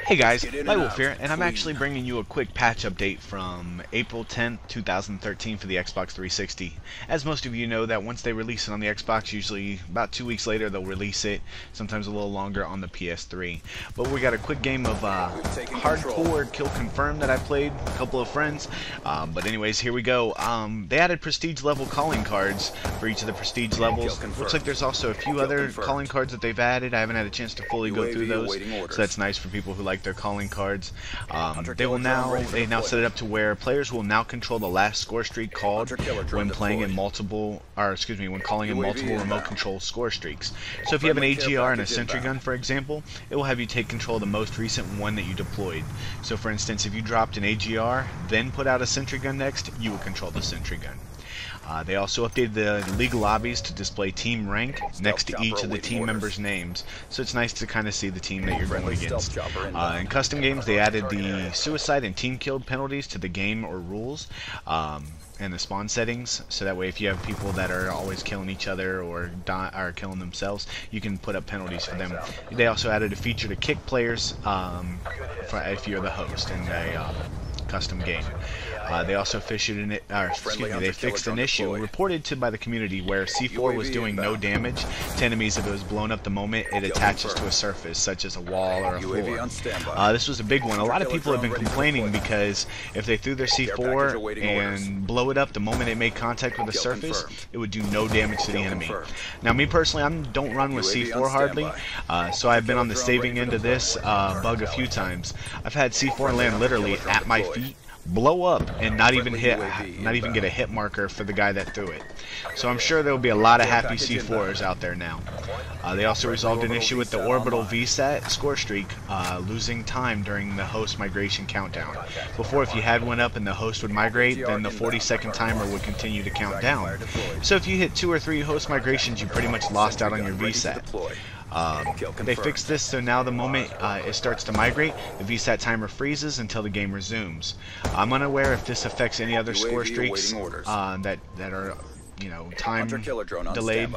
Hey guys, Lightwolf here, and I'm actually bringing you a quick patch update from April 10th, 2013 for the Xbox 360. As most of you know, that once they release it on the Xbox, usually about 2 weeks later they'll release it, sometimes a little longer on the PS3. But we got a quick game of hardcore kill confirmed that I played, a couple of friends. But anyways, here we go. They added prestige level calling cards for each of the prestige levels. Looks like there's also a few other calling cards that they've added. I haven't had a chance to fully go through those, so that's nice for people who like their calling cards. They now set it up to where players will now control the last score streak called when playing in multiple, when calling in multiple remote control score streaks. So if you have an AGR and a sentry gun, for example, it will have you take control of the most recent one that you deployed. So for instance, if you dropped an AGR, then put out a sentry gun next, you will control the sentry gun. They also updated the league lobbies to display team rank next to each of the team members' names, so it's nice to kind of see the team that you're going against. In custom games, they added the suicide and team killed penalties to the game or rules and the spawn settings, so that way if you have people that are always killing each other or killing themselves, you can put up penalties for them. They also added a feature to kick players if you're the host in a custom game. They also fixed an issue reported by the community where C4 was doing no damage to enemies if it was blown up the moment it attaches to a surface, such as a wall or a floor. This was a big one. A lot of people have been complaining because if they threw their C4 and blow it up the moment it made contact with the surface, it would do no damage to the enemy. Now, me personally, I don't run with C4 hardly, so I've been on the saving end of this bug a few times. I've had C4 land literally at my feet, blow up, and not even get a hit marker for the guy that threw it. So I'm sure there will be a lot of happy C4s out there now. They also resolved an issue with the orbital VSAT score streak losing time during the host migration countdown. Before, if you had one up and the host would migrate, then the 40-second timer would continue to count down. So if you hit 2 or 3 host migrations, you pretty much lost out on your VSAT. They fixed this so now the moment it starts to migrate, the VSAT timer freezes until the game resumes. I'm unaware if this affects any other score streaks that are, time delayed.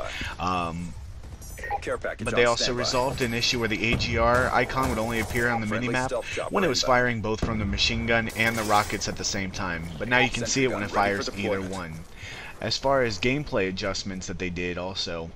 But they also resolved an issue where the AGR icon would only appear on the minimap when it was firing both from the machine gun and the rockets at the same time. But now you can see it when it fires either one. As far as gameplay adjustments that they did also,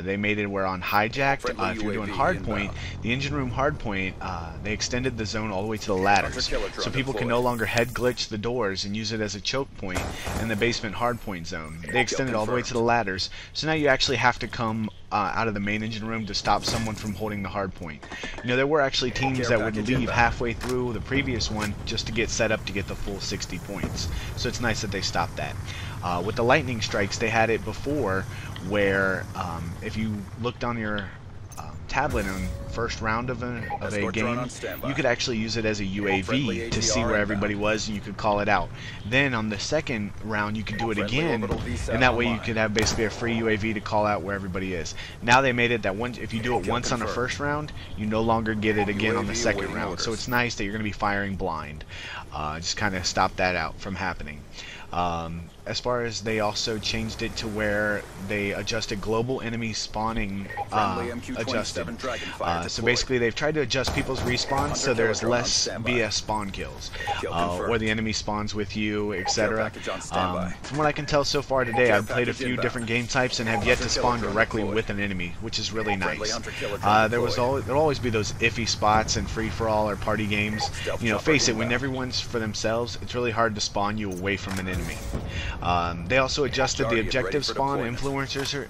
they made it where on hijacked, if you're doing hardpoint, the engine room hardpoint, they extended the zone all the way to the ladders. So people can no longer head glitch the doors and use it as a choke point in the basement hardpoint zone. They extended all the way to the ladders, so now you actually have to come out of the main engine room to stop someone from holding the hardpoint. There were actually teams that would leave halfway through the previous one just to get set up to get the full 60 points. So it's nice that they stopped that. With the lightning strikes, they had it before where if you looked on your tablet in the first round of a game, you could actually use it as a UAV to see where everybody was, and you could call it out. Then on the second round, you could do it again, and that way you could have basically a free UAV to call out where everybody is. Now they made it that if you do it once on the first round, you no longer get it again on the second round. So it's nice that you're going to be firing blind. Just kind of stop that out from happening. As far as they also changed it to where they adjusted global enemy spawning adjusted. So basically they've tried to adjust people's respawns so there's less BS spawn kills or the enemy spawns with you, etc. From what I can tell so far today, I've played a few different game types and have yet to spawn directly with an enemy, which is really nice. There'll always be those iffy spots in free-for-all or party games. Face it, when everyone's for themselves, it's really hard to spawn you away from an enemy. They also adjusted the objective spawn influencers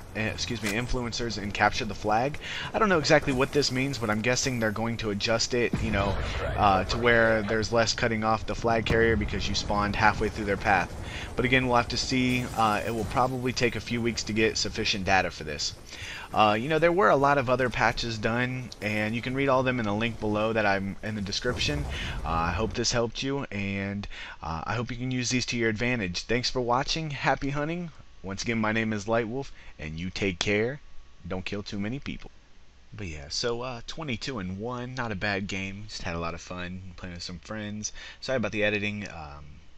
and capture the flag. I don't know exactly what this means, but I'm guessing they're going to adjust it, to where there's less cutting off the flag carrier because you spawned halfway through their path. But again, we'll have to see. It will probably take a few weeks to get sufficient data for this. There were a lot of other patches done, and you can read all of them in the link below that I'm in the description. I hope this helped you, and I hope you can use these to your advantage. Thanks for watching. Happy hunting. Once again, my name is Lightwolf, and you take care. Don't kill too many people. But yeah, so 22-1, not a bad game. Just had a lot of fun playing with some friends. Sorry about the editing.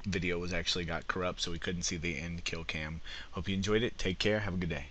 Video got corrupt, so we couldn't see the end kill cam. Hope you enjoyed it. Take care. Have a good day.